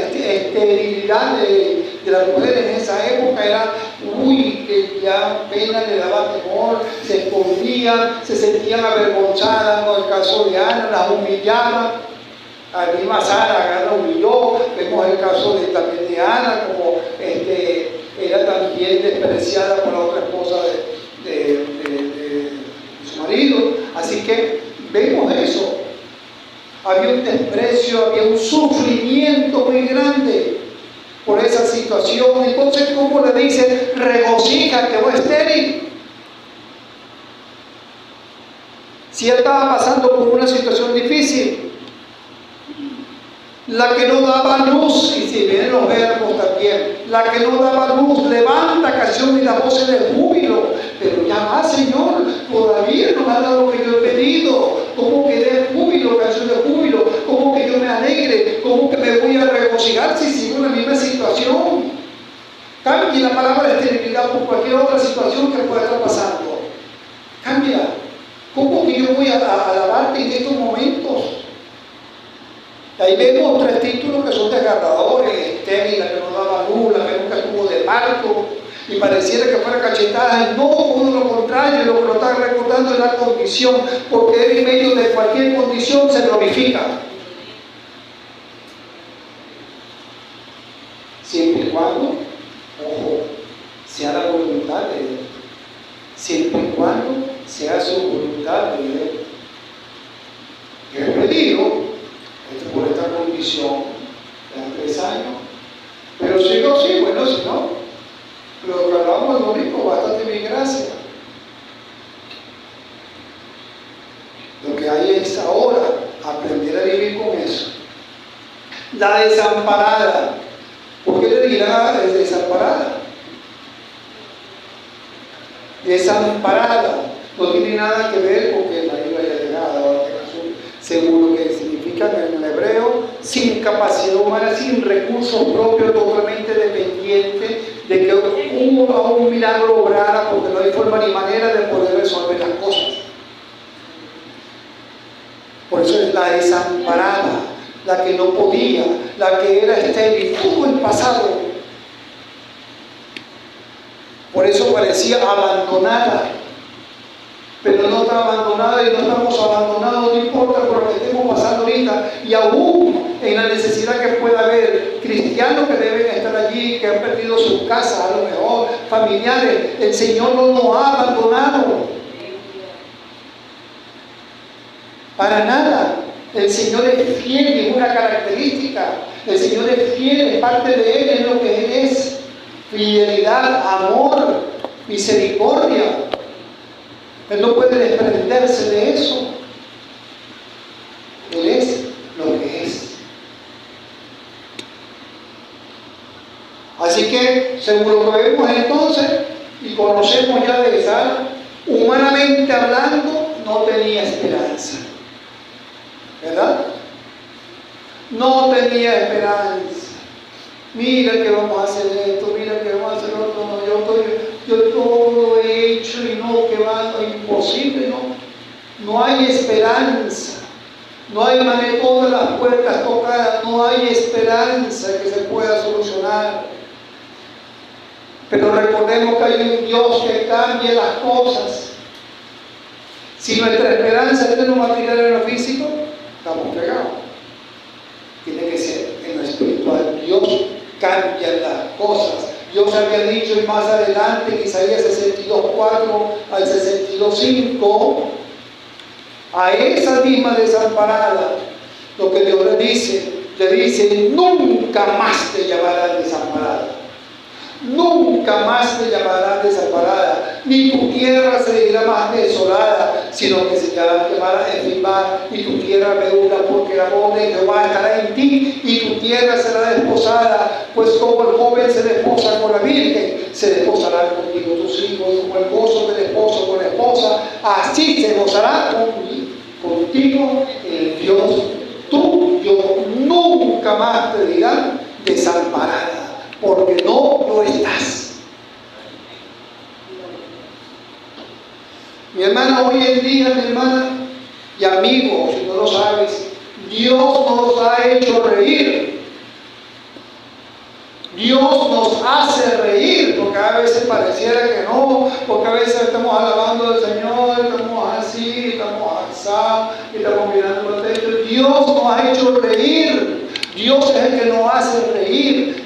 de las mujeres en esa época era, que ya apenas le daba temor, se escondían, se sentían avergonzadas. En el caso de Ana, las humillaban. A la misma Sara la humilló. Vemos el caso también de Ana, como era también despreciada por la otra esposa de su marido. Así que vemos eso. Había un desprecio, había un sufrimiento muy grande por esa situación. Entonces, ¿cómo le dice? Regocíjate, o estéril. Si él estaba pasando por una situación difícil, la que no daba luz, y si vienen los verbos también, la que no daba luz levanta canción y la voz de júbilo. Pero ya va, Señor, todavía no me ha dado lo que yo he pedido. ¿Cómo que de júbilo, canción de júbilo? ¿Cómo que yo me alegre? ¿Cómo que me voy a regocijar si sigo en la misma situación? Cambie la palabra de esterilidad por cualquier otra situación que pueda estar pasando. Cámbiala. ¿Cómo que yo voy a alabarte en estos momentos? Ahí vemos tres títulos que son desgarradores: estéril, la que no daba luz, la que nunca estuvo de parto, y pareciera que fuera cachetada. No, todo lo contrario, lo que lo está recordando es la condición, porque él en medio de cualquier condición se glorifica. Siempre y cuando, ojo, sea la voluntad de Él. Siempre y cuando sea su voluntad de Él. Que he pedido por esta condición de 3 años, pero si no, sí, bueno, si no, lo que hablamos el domingo, bastante mi gracia. Lo que hay es ahora aprender a vivir con eso. La desamparada. ¿Por qué le dirá desamparada? Desamparada no tiene nada que ver con que el marido haya llegado, según lo que significa en el hebreo, sin capacidad humana, sin recursos propios, totalmente dependiente de que un milagro obrara, porque no hay forma ni manera de poder resolver las cosas. Por eso es la desamparada, la que no podía, la que era estéril, todo el pasado. Por eso parecía abandonada. Pero no está abandonada y no estamos abandonados, no importa por lo que estemos pasando ahorita, y aún en la necesidad que pueda haber cristianos que deben estar allí, que han perdido sus casas, a lo mejor familiares. El Señor no nos ha abandonado para nada. El Señor es fiel y es una característica. El Señor es fiel, es parte de Él, es lo que Él es: fidelidad, amor, misericordia. Él no puede desprenderse de eso. Él es lo que es. Así que, según lo que vemos entonces, y conocemos ya de Sara, humanamente hablando, no tenía esperanza. ¿Verdad? No tenía esperanza. Mira que vamos a hacer esto, mira que vamos a hacer otro. No, yo todo lo he hecho y no, que va, imposible, no. No hay esperanza. No hay manera, todas las puertas tocadas, no hay esperanza que se pueda solucionar. Pero recordemos que hay un Dios que cambia las cosas. Si nuestra esperanza es que nos va a tirar en lo físico, estamos fregados. Tiene que ser en lo espiritual. Dios cambia las cosas. Dios había dicho, y más adelante en Isaías 62:4 al 62:5, a esa misma desamparada, lo que Dios le dice, nunca más te llamarán desamparada. Nunca más te llamarán desamparada, ni tu tierra se dirá más desolada, sino que se llamará Efimá, y tu tierra meúla, porque el amor de Jehová estará en ti, y tu tierra será desposada, pues como el joven se desposa con la virgen, se desposarán contigo tus hijos, como el gozo del esposo con la esposa, así se gozará contigo el Dios tuyo. Nunca más te dirán desamparada, porque no lo estás. Mi hermana, hoy en día, mi hermana y amigo, si no lo sabes, Dios nos ha hecho reír. Dios nos hace reír, porque a veces pareciera que no, porque a veces estamos alabando al Señor, estamos así, estamos así, y estamos mirando el techo. Dios nos ha hecho reír. Dios es el que nos hace reír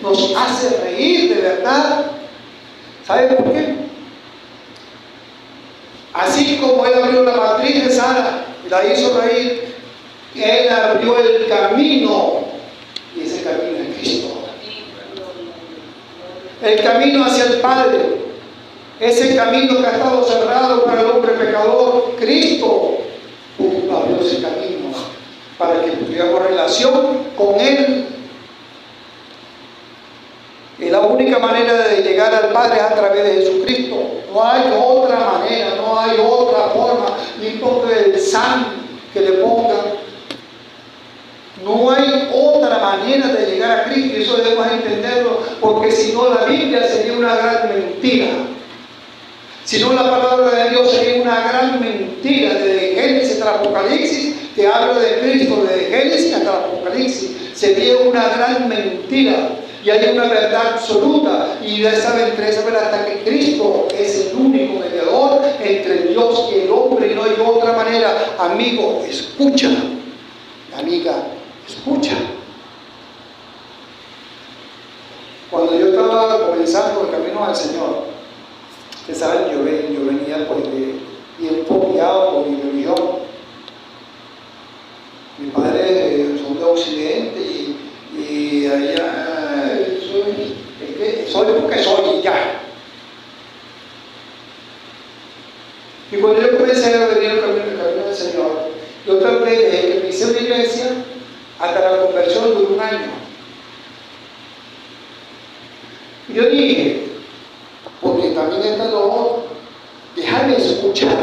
de verdad. ¿Sabe por qué? Así como Él abrió la matriz de Sara y la hizo reír, Él abrió el camino, y ese camino es Cristo. El camino hacia el Padre, ese camino que ha estado cerrado para el hombre pecador, Cristo abrió ese camino para que tuviéramos relación con Él. Y la única manera de llegar al Padre es a través de Jesucristo. No hay otra manera, no hay otra forma, ni importa el santo que le pongan. No hay otra manera de llegar a Cristo, y eso debemos entenderlo, porque si no la Biblia sería una gran mentira. Si no la palabra de Dios sería una gran mentira, desde Génesis hasta Apocalipsis, que habla de Cristo, desde Génesis hasta Apocalipsis, sería una gran mentira. Y hay una verdad absoluta, y entre esa verdad hasta que Cristo es el único mediador entre Dios y el hombre, y no hay otra manera. Amigo, escucha. Amiga, escucha. Cuando yo estaba comenzando el camino al Señor, ustedes saben, yo venía pues bien fobiado por mi religión. Mi padre son de Occidente, y allá soy porque soy y ya. Y cuando yo comencé a venir el camino del Señor, yo traté de que me hice una iglesia hasta la conversión de un año. Y yo dije, porque también está lo otro, déjame escuchar,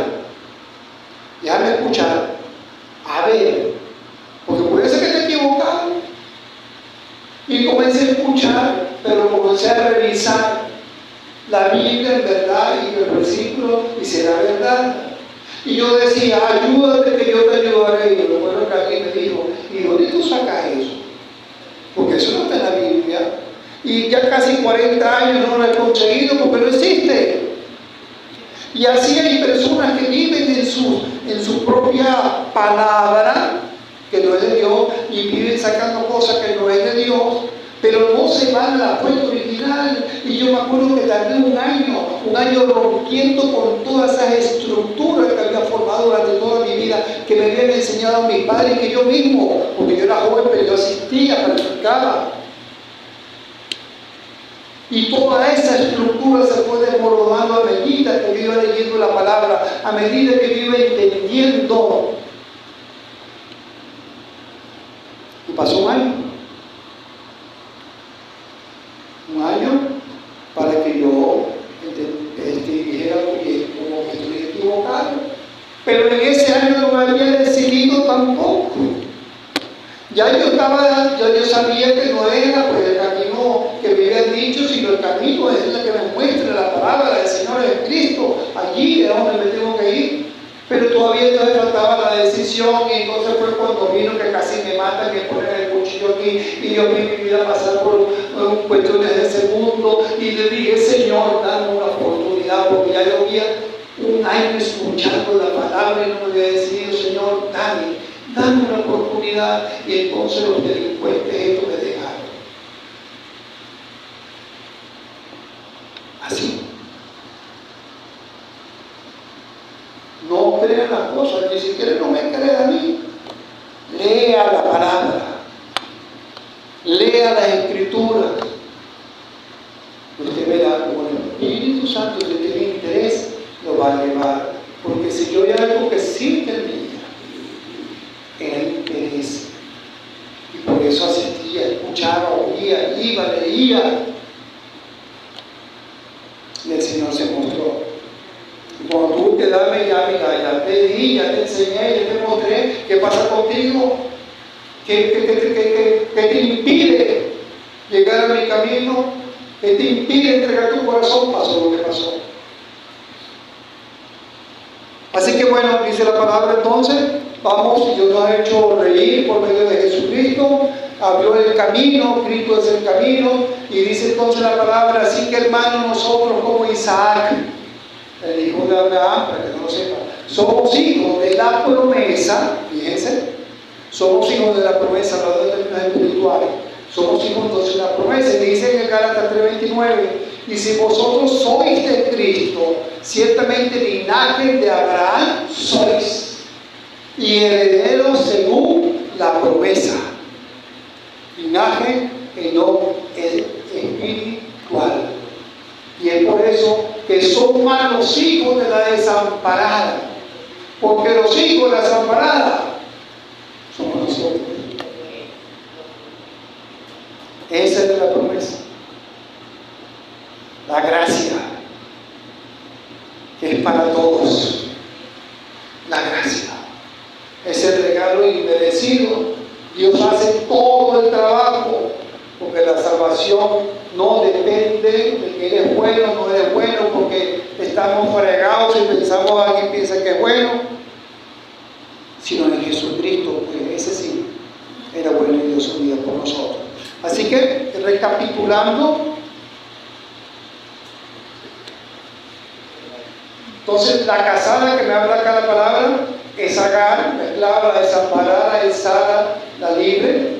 a ver, porque puede ser que esté equivocado. Y comencé a escuchar, pero comencé a revisar la Biblia en verdad y el versículo, y será verdad. Y yo decía, ayúdame que yo te ayudaré. Y lo bueno que alguien me dijo, ¿y dónde tú sacas eso? Porque eso no está en la Biblia. Y ya casi 40 años no lo he conseguido porque no existe. Y así hay personas que viven en su propia palabra, que no es de Dios, y viven sacando cosas que no es de Dios, pero no se van a la fuente original. Y yo me acuerdo que tardé un año rompiendo con todas esas estructuras que había formado durante toda mi vida, que me habían enseñado mis padres y que yo mismo, porque yo era joven, pero yo asistía, practicaba. Y toda esa estructura se fue desmoronando a medida que yo iba leyendo la palabra, a medida que yo iba entendiendo. Y pasó un año para que yo dijera que como que estoy equivocado. Pero en ese año no me había decidido tampoco. Ya yo sabía que no era pues el camino que me habían dicho, sino el camino es el que me muestra la palabra del Señor Jesucristo. Allí es donde me tengo que ir. Pero todavía no me faltaba la decisión, y entonces fue cuando vino que casi me matan, que ponen el cuchillo aquí, y yo vi mi vida pasar por cuestiones de segundo, y le dije, Señor, dame una oportunidad, porque ya yo había un año escuchando la palabra y no me había decidido. Señor, dame una oportunidad, y entonces los delincuentes estos me dejaron. Así. No crean las cosas, ni siquiera no me crean a mí. Lea la palabra, lea las escrituras. Usted verá como el Espíritu Santo, que tiene interés, lo va a llevar. Porque si yo hay algo que sí tenía, era interés. Y por eso asistía, escuchaba, oía, iba, leía. Y el Señor se mostró. Y cuando tú te dame, ya mira, ya te di, ya te enseñé, ya te mostré, ¿qué pasa contigo? ¿Qué te impide llegar a mi camino? ¿Qué te impide entregar tu corazón? Pasó lo que pasó. Así que bueno, dice la palabra entonces, vamos, Dios nos ha hecho reír por medio de Jesucristo, abrió el camino, Cristo es el camino, y dice entonces la palabra, así que hermanos, nosotros como Isaac, el hijo de Abraham, para que no lo sepa, somos hijos de la promesa, fíjense, somos hijos de la promesa, hablando de términos espirituales, somos hijos entonces de la promesa, y dice en Gálatas 3:29, y si vosotros sois de Cristo, ciertamente linaje de Abraham sois, y herederos según la promesa. Linaje que no es espiritual. Y es por eso que son más los hijos de la desamparada. Porque los hijos de la desamparada somos nosotros. Esa es la promesa. La gracia, que es para todos. La gracia es el regalo inmerecido. Dios hace todo el trabajo, porque la salvación no depende de que eres bueno o no eres bueno, porque estamos fregados y pensamos, alguien piensa que es bueno, sino en Jesucristo, porque ese sí era bueno y dio su vida por nosotros. Así que, recapitulando, entonces la casada que me habla acá la palabra es Agar, la esclava, la desamparada, es Sara, la libre.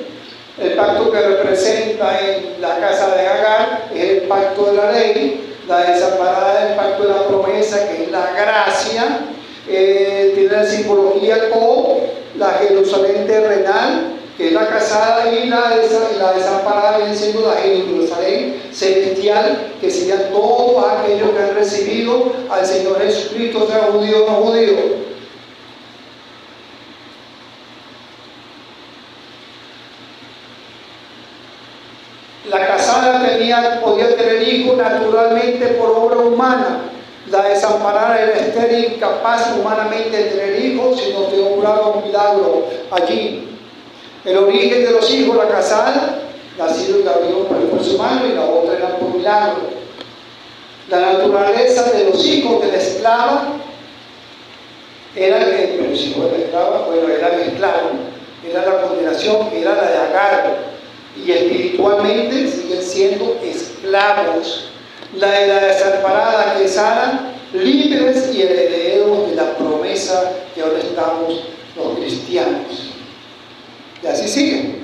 El pacto que representa en la casa de Agar es el pacto de la ley, la desamparada es el pacto de la promesa, que es la gracia. Tiene la simbología con la Jerusalén terrenal, que es la casada, y la desamparada viene siendo la Jerusalén celestial, que serían todos aquellos que han recibido al Señor Jesucristo, sea judío o no judío. La casada podía tener hijos naturalmente por obra humana. La desamparada era estéril, incapaz humanamente de tener hijos, sino que obraba un milagro allí. El origen de los hijos, la casada, nacido y nacido por el esfuerzo humano, y la otra era por milagro. La naturaleza de los hijos de la esclava era que los hijos de la esclava, bueno, eran esclavos, era la condenación, que era la de Agar. Y espiritualmente siguen siendo esclavos. La de la desamparada, que es Sara, libres y herederos de la promesa que ahora estamos los cristianos. Y así sigue.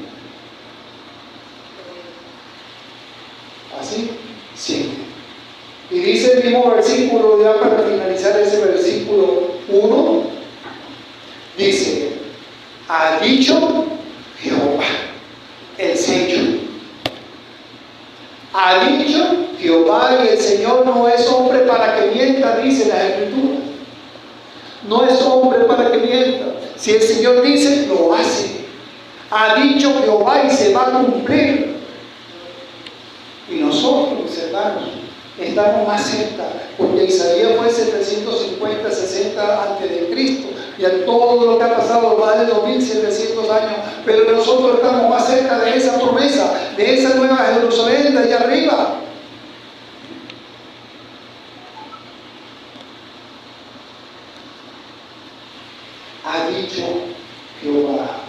Así sigue. Y dice el mismo versículo, ya para finalizar ese versículo 1, dice, ha dicho Jehová, el sello. Ha dicho Jehová, y el Señor no es hombre para que mienta, dice la Escritura. No es hombre para que mienta. Si el Señor dice, lo hace. Ha dicho Jehová y se va a cumplir. Y nosotros, mis hermanos, estamos más cerca, porque Isaías fue 750, 60 antes de Cristo, y a todo lo que ha pasado más de 2700 años, pero nosotros estamos más cerca de esa promesa, de esa nueva Jerusalén de allá arriba. Ha dicho Jehová.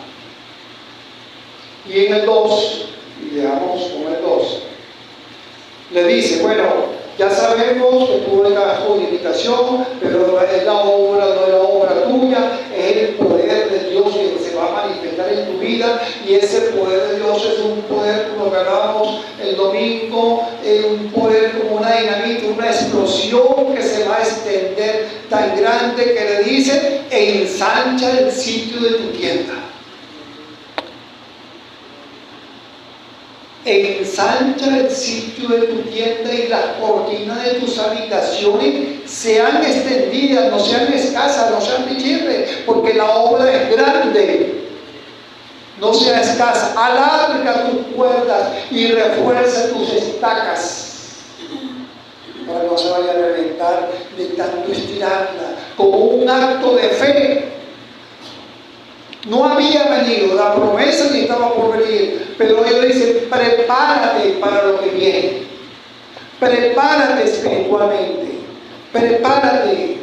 Y en el 2, y veamos con el 2, le dice, bueno, ya sabemos que tuvo la justificación, pero es la obra, no es la obra tuya, es el poder de Dios que se va a y ese poder de Dios es un poder, como hablábamos el domingo, un poder como una dinamita, una explosión que se va a extender tan grande que le dice: ensancha el sitio de tu tienda. Ensancha el sitio de tu tienda y las cortinas de tus habitaciones sean extendidas, no sean escasas, no sean pichirres, porque la obra es grande. No sea escasa. Alarga tus cuerdas y refuerza tus estacas para que no se vaya a reventar de tanto estirarla, como un acto de fe. No había venido, la promesa ni estaba por venir, pero Dios dice: prepárate para lo que viene, prepárate espiritualmente, prepárate.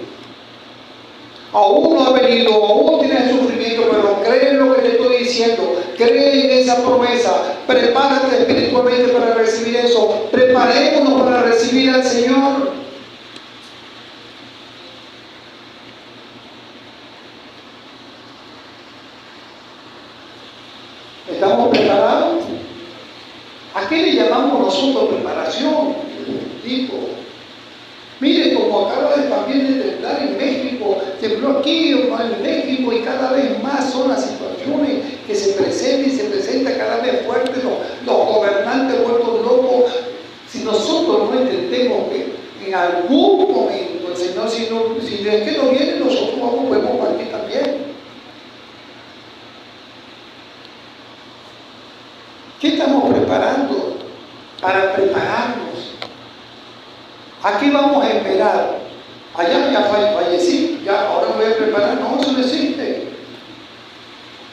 Aún no ha venido, aún tienes sufrimiento, pero cree en lo que te estoy diciendo, cree en esa promesa, prepárate espiritualmente para recibir eso, preparémonos para recibir al Señor. ¿Estamos preparados? ¿A qué le llamamos nosotros preparación? Digo, mire, como acaba de también de temblar en México, tembló aquí en México, y cada vez más son las situaciones que se presentan y se presentan cada vez fuertes, los gobernantes vueltos locos. Si nosotros no entendemos que en algún momento el Señor, si es que no viene, nosotros podemos partir también. ¿Qué estamos preparando para prepararnos? ¿A qué vamos a esperar? Allá ya fallecí, ya ahora me voy a preparar. No, eso no existe.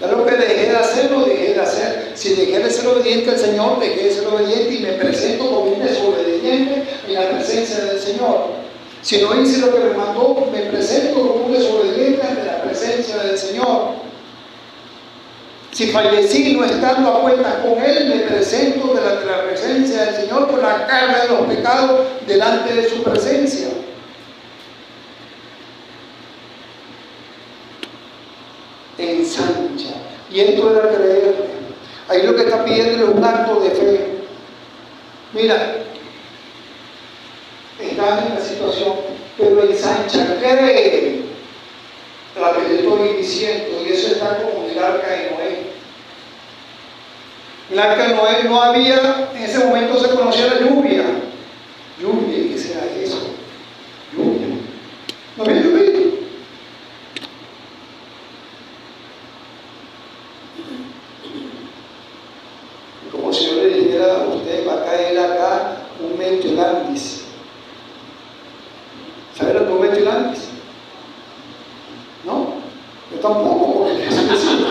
Ya lo que dejé de hacer, lo dejé de hacer. Si dejé de ser obediente al Señor, dejé de ser obediente y me presento como un desobediente en la presencia del Señor. Si no hice lo que me mandó, me presento como un desobediente en la presencia del Señor. Si fallecí no estando a cuentas con Él, me presento delante de la presencia del Señor con la carga de los pecados delante de su presencia. Ensancha. Y esto era creer. Ahí lo que está pidiendo es un acto de fe. Mira, estás en la situación, pero ensancha, cree la que te estoy diciendo, y eso está como el arca de Noé. El arca de Noé no había, en ese momento se conocía la lluvia. Lluvia, ¿qué será eso? Lluvia. ¿No había lluvia? Como si yo le dijera a usted: va a caer acá un Metiolandis. ¿Sabe lo que es un Metiolandis? ¿No? Yo tampoco, porque eso es así.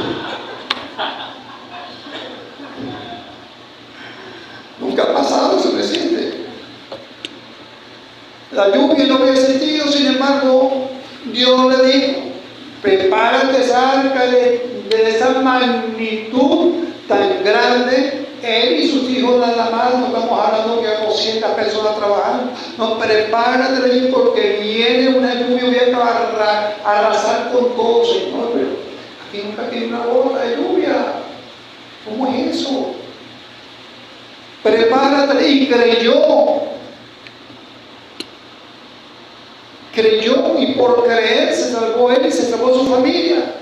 Nunca ha pasado, se resiente. La lluvia no había sentido, sin embargo, Dios le dijo: prepárate esa arca de esa magnitud tan grande. Él y sus hijos nada más, no estamos hablando que hay 200 personas trabajando. No, prepárate porque viene una lluvia que va a arrasar con todo, Señor. Pero aquí nunca tiene una gota de lluvia. ¿Cómo es eso? Prepárate. Y creyó, y por creer se salvó él y se salvó su familia.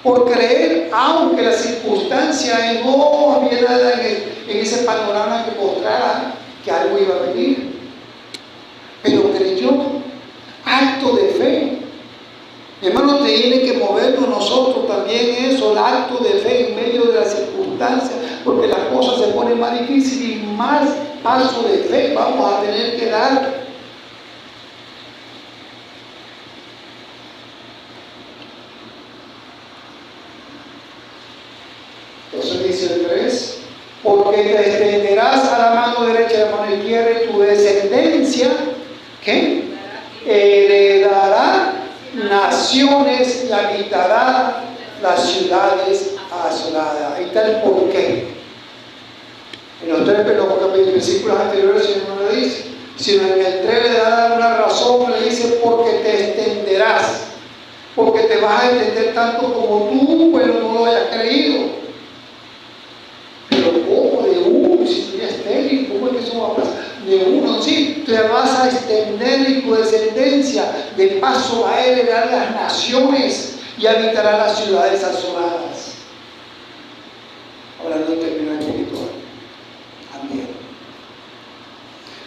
Por creer, aunque la circunstancia no había nada en ese panorama que mostrara que algo iba a venir, pero creyó. Acto de fe. Hermano, tiene que movernos nosotros también eso, el acto de fe en medio de las circunstancias, porque las cosas se ponen más difíciles y más paso de fe vamos a tener que dar. Entonces dice el 3: porque te extenderás a la mano derecha y a la mano izquierda, y tu descendencia, ¿qué? Heredará naciones y habitará las ciudades asoladas. Ahí está el porqué. En los tres versículos anteriores el Señor no le dice, sino en el 3 le da una razón, le dice: porque te extenderás, porque te vas a extender tanto como tú, pero no lo hayas creído. te vas a extender y tu descendencia de paso va a heredar las naciones y habitará las ciudades asoladas. Hablando en términos espirituales. Amén.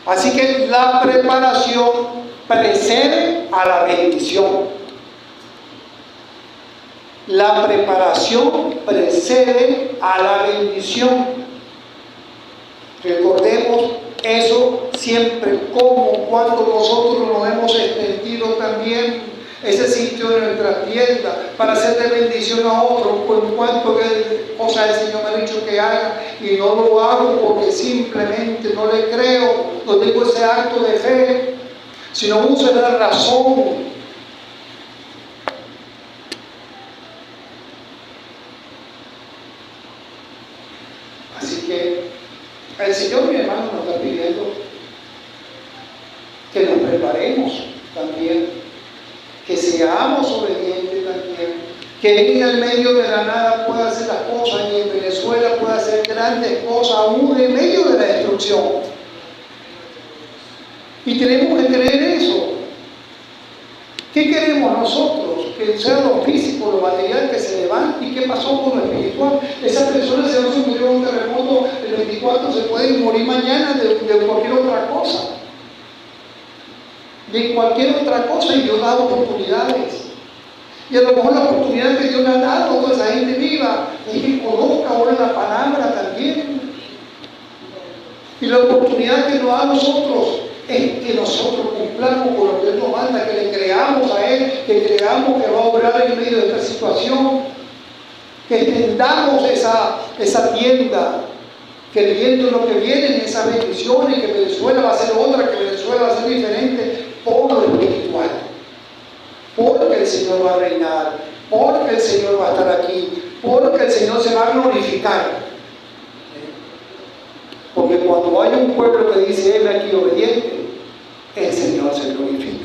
Así que la preparación precede a la bendición. La preparación precede a la bendición. Recordemos eso siempre, como cuando nosotros nos hemos extendido también ese sitio de nuestra tienda para hacer de bendición a otros, por cuanto cosas el Señor me ha dicho que haga y no lo hago porque simplemente no le creo, no tengo ese acto de fe, sino uso la razón. Así que el Señor, mi hermano, nos está pidiendo que nos preparemos también, que seamos obedientes también, que en el medio de la nada pueda hacer las cosas y en Venezuela pueda hacer grandes cosas aún en medio de la destrucción. Y tenemos que creer eso. ¿Qué queremos nosotros? Que sea lo físico, lo material que se levante. ¿Y qué pasó con lo espiritual? Esas personas, si no se murió en un terremoto el 24, se pueden morir mañana de cualquier otra cosa. De cualquier otra cosa, y Dios da oportunidades. Y a lo mejor la oportunidad que Dios le ha dado a toda esa gente viva es que conozca ahora la palabra también. Y la oportunidad que nos da a nosotros es que nosotros cumplamos con lo que Él nos manda, que le creamos a Él, que creamos que va a obrar en medio de esta situación, que extendamos esa tienda, creyendo lo que vienen, esas bendiciones, que Venezuela va a ser otra, que Venezuela va a ser diferente, por lo espiritual, porque el Señor va a reinar, porque el Señor va a estar aquí, porque el Señor se va a glorificar. Porque cuando hay un pueblo que dice, Él aquí obediente, el Señor se glorifica.